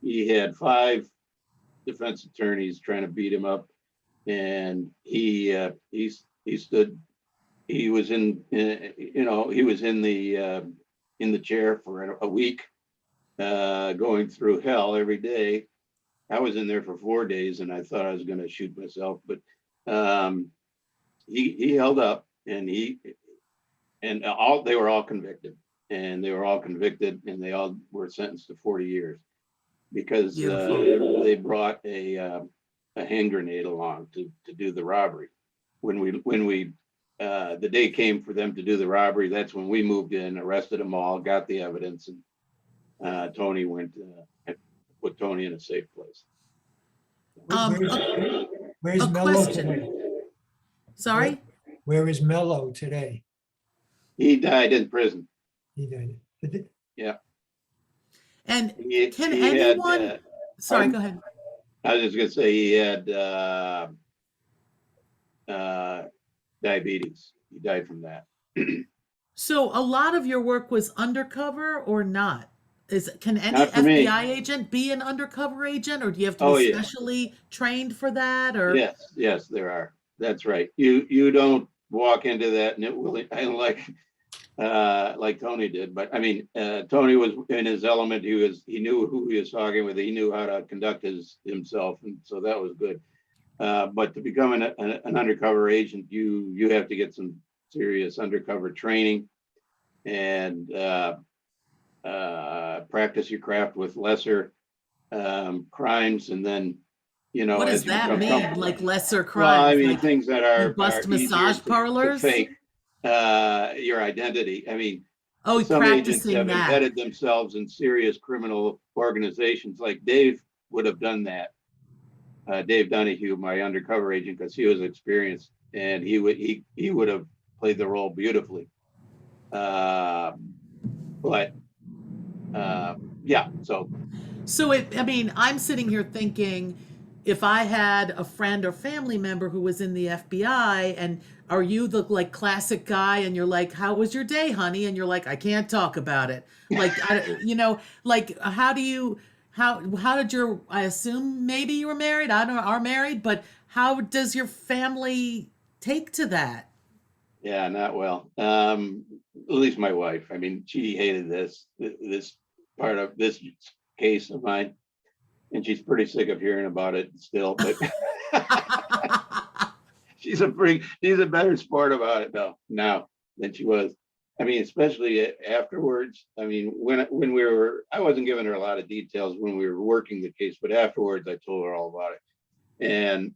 He had 5 defense attorneys trying to beat him up, and he stood. He was in the chair for a week, going through hell every day. I was in there for 4 days, and I thought I was going to shoot myself, but he held up, and they were all convicted, and they were all convicted, and they all were sentenced to 40 years because Beautiful. they brought a hand grenade along to do the robbery. When we the day came for them to do the robbery, that's when we moved in, arrested them all, got the evidence, and Tony went put Tony in a safe place. Where's A Mello question. today? Sorry? Where is Mello today? He died in prison. He died. And He can had, anyone, sorry, pardon? go ahead. I was just gonna say he had diabetes. He died from that. So a lot of your work was undercover or not? Can any Not for me. FBI agent be an undercover agent, or do you have to Oh, be yeah. specially trained for that? Or Yes, there are. That's right. You don't walk into that and it will, I like Tony did, but I mean, Tony was in his element. He knew who he was talking with. He knew how to conduct himself, and so that was good. But to become an undercover agent, you have to get some serious undercover training and practice your craft with lesser crimes, and then what as does you that become mean? comfortable. Like lesser Well, I crimes? mean, Like things that you are bust easier massage to parlors? fake your identity. I mean, Oh, some agents practicing have that. embedded themselves in serious criminal organizations. Like Dave would have done that. Dave Donahue, my undercover agent, because he was experienced, and he would have played the role beautifully. But yeah, so So I mean, I'm sitting here thinking, if I had a friend or family member who was in the FBI, and are you the like classic guy, and you're like, "How was your day, honey?" And you're like, "I can't talk about it." Like, like how do you how did your I assume maybe you were married, I don't know, are married, but how does your family take to that? yeah, not well. At least my wife. I mean, she hated this part of this case of mine, and she's pretty sick of hearing about it still. But she's a better sport about it now than she was. I mean, especially afterwards. I mean, when we were, I wasn't giving her a lot of details when we were working the case, but afterwards I told her all about it. And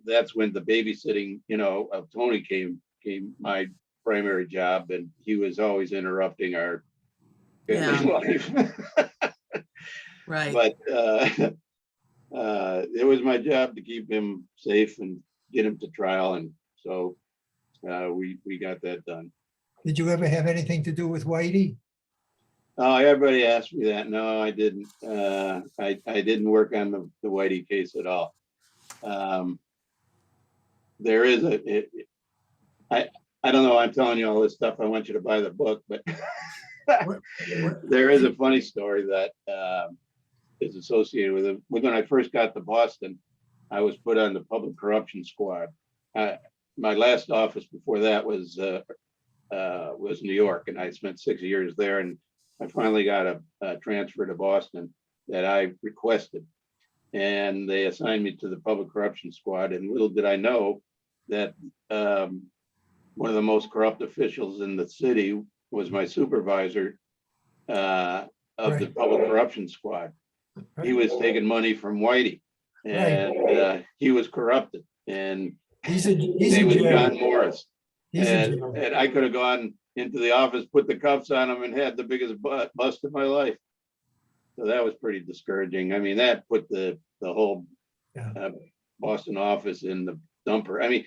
that's when the babysitting, of Tony came my primary job, and he was always interrupting our family life. Right. But it was my job to keep him safe and get him to trial, and so we got that done. Did you ever have anything to do with Whitey? Oh, everybody asked me that. No, I didn't. I didn't work on the Whitey case at all. There is I don't know. I'm telling you all this stuff. I want you to buy the book, but there is a funny story that is associated with it. When I first got to Boston, I was put on the public corruption squad. My last office before that was New York, and I spent 6 years there. And I finally got a transfer to Boston that I requested, and they assigned me to the public corruption squad. And little did I know that one of the most corrupt officials in the city was my supervisor of the public corruption squad. He was taking money from Whitey, and he was corrupted, and He's he was John Morris. and And I could have gone into the office, put the cuffs on him, and had the biggest bust of my life. So that was pretty discouraging. I mean, that put the whole Boston office in the dumper. I mean,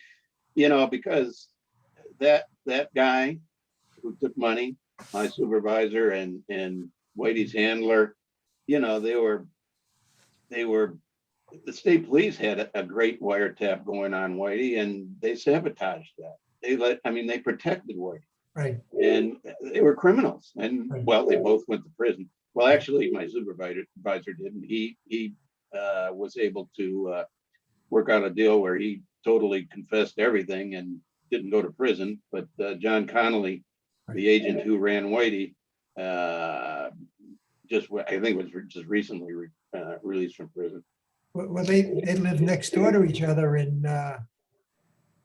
because that guy who took money, my supervisor, and Whitey's handler, they were the state police had a great wiretap going on Whitey, and they sabotaged that. They protected Whitey. Right. And they were criminals. And well, they both went to prison. Well, actually, my supervisor didn't. He was able to work out a deal where he totally confessed everything and didn't go to prison. But John Connolly, the agent who ran Whitey, I think was just recently released from prison. Well, they lived next door to each other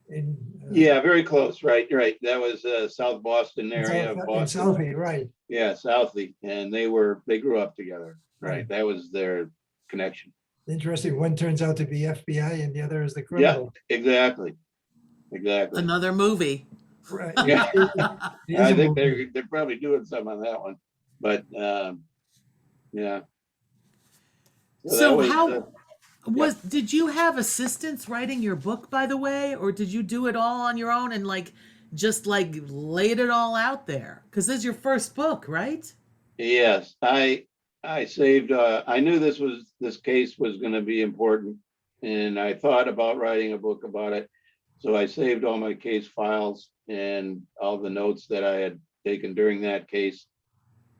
in. Yeah, very close, right, right. That was South Boston In area of In Boston. Southie, right. Yeah, Southie, and they grew up together, right? That was their connection. Interesting. One turns out to be FBI and the other is the Yeah, criminal. exactly, exactly. Another movie. Right. Yeah. It is I a think movie. they're probably doing some on that one, but yeah. So that So was how did you have assistants writing your book, by the way, or did you do it all on your own and like just like laid it all out there? Because this is your first book, right? yes. I saved. I knew this case was going to be important, and I thought about writing a book about it. So I saved all my case files and all the notes that I had taken during that case,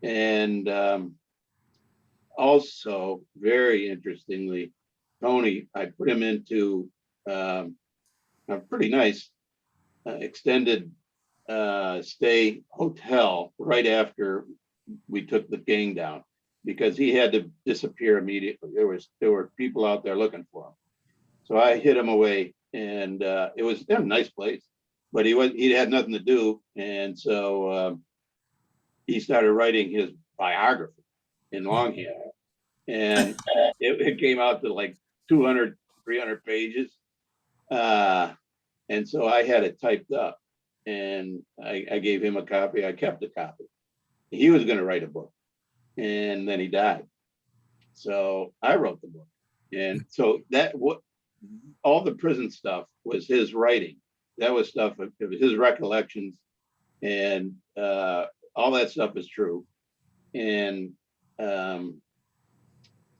and also, very interestingly, Tony, I put him into a pretty nice extended stay hotel right after we took the gang down, because he had to disappear immediately. There were people out there looking for him. So I hid him away, and it was a nice place, but he had nothing to do, and so he started writing his biography in longhand, and it came out to like 200, 300 pages. And so I had it typed up, and I gave him a copy. I kept a copy. He was going to write a book, and then he died. So I wrote the book. And so all the prison stuff was his writing. That was stuff of his recollections, and all that stuff is true. And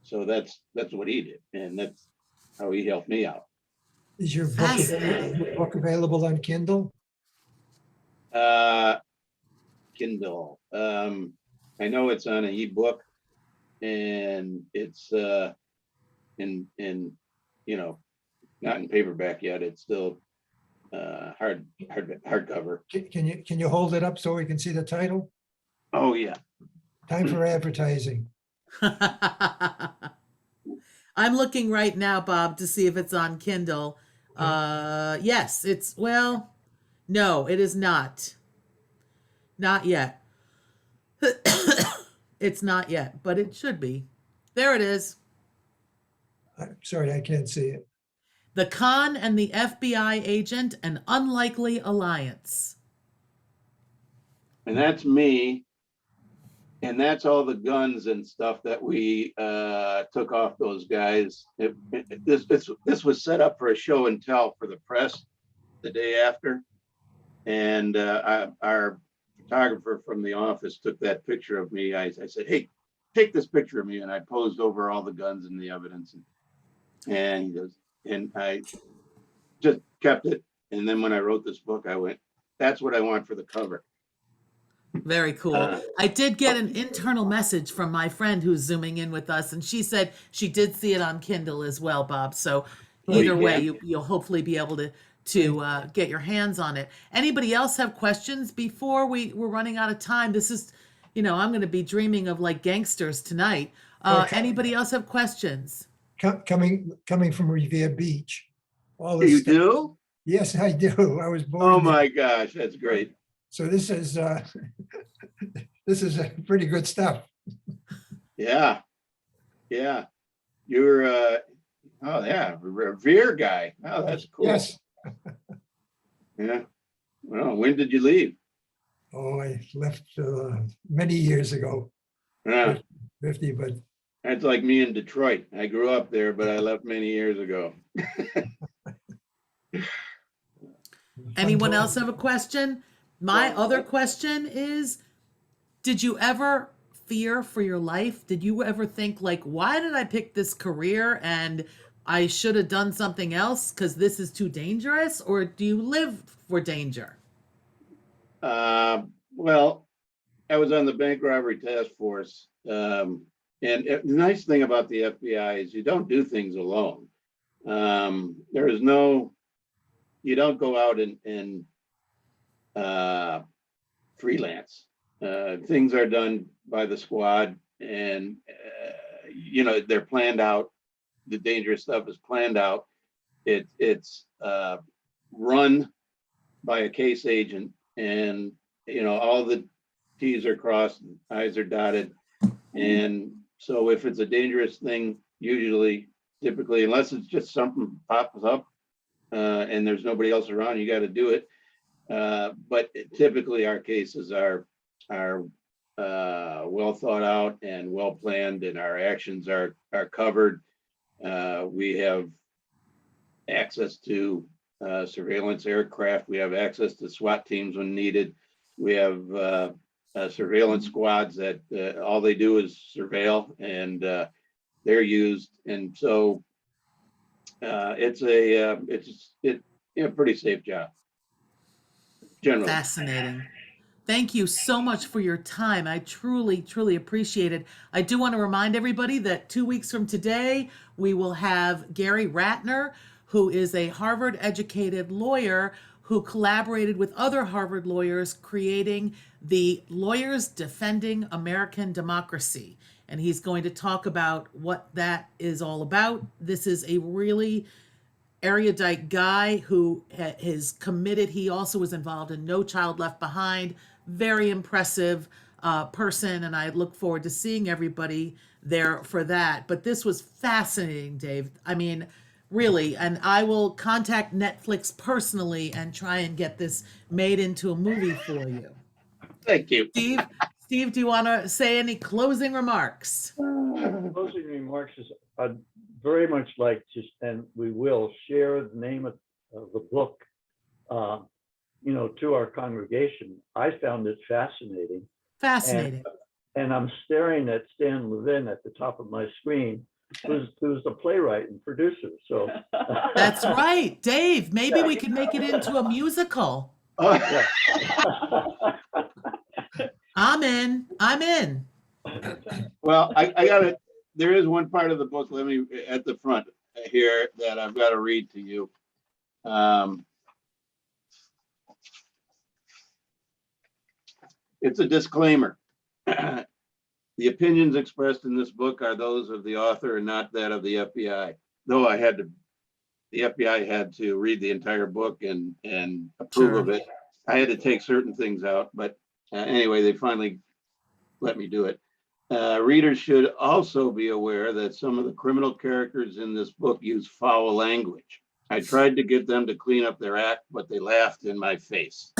so that's what he did, and that's how he helped me out. Is your Fascinating. book available on Kindle? Kindle. I know it's on an ebook, and it's in not in paperback yet. It's still hardcover. Can you hold it up so we can see the title? Oh yeah. Time for advertising. I'm looking right now, Bob, to see if it's on Kindle. Yes, no, it is not. Not yet. It's not yet, but it should be. There it is. I'm sorry, I can't see it. The Con and the FBI Agent, An Unlikely Alliance. And that's me. And that's all the guns and stuff that we took off those guys. This was set up for a show and tell for the press the day after. And our photographer from the office took that picture of me. I said, hey, take this picture of me. And I posed over all the guns and the evidence. And he goes, and I just kept it. And then when I wrote this book, I went, that's what I want for the cover. Very cool. I did get an internal message from my friend who's zooming in with us, and she said she did see it on Kindle as well, Bob. So either way, you'll hopefully be able to get your hands on it. Anybody else have questions before we're running out of time? This is, I'm going to be dreaming of like gangsters tonight. Okay. Anybody else have questions? Coming from Revere Beach. All this You stuff. do? Yes, I do. I was born. Oh there. my gosh, that's great. So this is pretty good stuff. Yeah. Yeah. You're Revere guy. Oh, that's cool. Yes. Yeah. Well, when did you leave? Oh, I left many years ago. Yeah. 50, but That's like me in Detroit. I grew up there, but I left many years ago. Anyone else have a question? My other question is, did you ever fear for your life? Did you ever think like, why did I pick this career and I should have done something else because this is too dangerous? Or do you live for danger? Well, I was on the bank robbery task force. And the nice thing about the FBI is you don't do things alone. You don't go out and freelance. Things are done by the squad, and they're planned out. The dangerous stuff is planned out. It's run by a case agent, and, all the T's are crossed, and I's are dotted. And so if it's a dangerous thing, typically, unless it's just something pops up, and there's nobody else around, you got to do it. But typically our cases are well thought out and well planned, and our actions are covered. We have access to surveillance aircraft. We have access to SWAT teams when needed. We have surveillance squads that all they do is surveil, and they're used. And so it's a pretty safe job generally. Fascinating. Thank you so much for your time. I truly, truly appreciate it. I do want to remind everybody that 2 weeks from today, we will have Gary Ratner, who is a Harvard-educated lawyer who collaborated with other Harvard lawyers creating the Lawyers Defending American Democracy. And he's going to talk about what that is all about. This is a really erudite guy who is committed. He also was involved in No Child Left Behind. Very impressive person, and I look forward to seeing everybody there for that. But this was fascinating, Dave. I mean, really, and I will contact Netflix personally and try and get this made into a movie for you. Thank you. Steve, do you want to say any closing remarks? Closing remarks is I'd very much like to, and we will share the name of the book, to our congregation. I found it fascinating. Fascinating. And I'm staring at Stan Levin at the top of my screen, who's the playwright and producer. So That's right, Dave. Maybe we could make it into a musical. yeah. I'm in. Well, I got it. There is one part of the book, at the front here, that I've got to read to you. It's a disclaimer. The opinions expressed in this book are those of the author and not that of the FBI. Though the FBI had to read the entire book and approve of it. I had to take certain things out, but anyway, they finally let me do it. Readers should also be aware that some of the criminal characters in this book use foul language. I tried to get them to clean up their act, but they laughed in my face.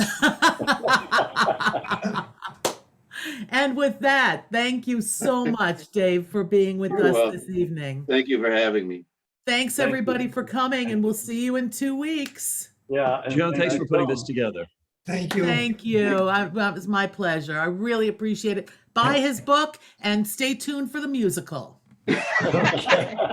And with that, thank you so much, Dave, for being with You're us welcome. this evening. Thank you for having me. Thanks, Thank everybody, for coming, and we'll see you in 2 weeks. Yeah. and- Joan, and thanks I for putting tell this together. Thank you. Thank you. That was my pleasure. I really appreciate it. Buy his book and stay tuned for the musical. them-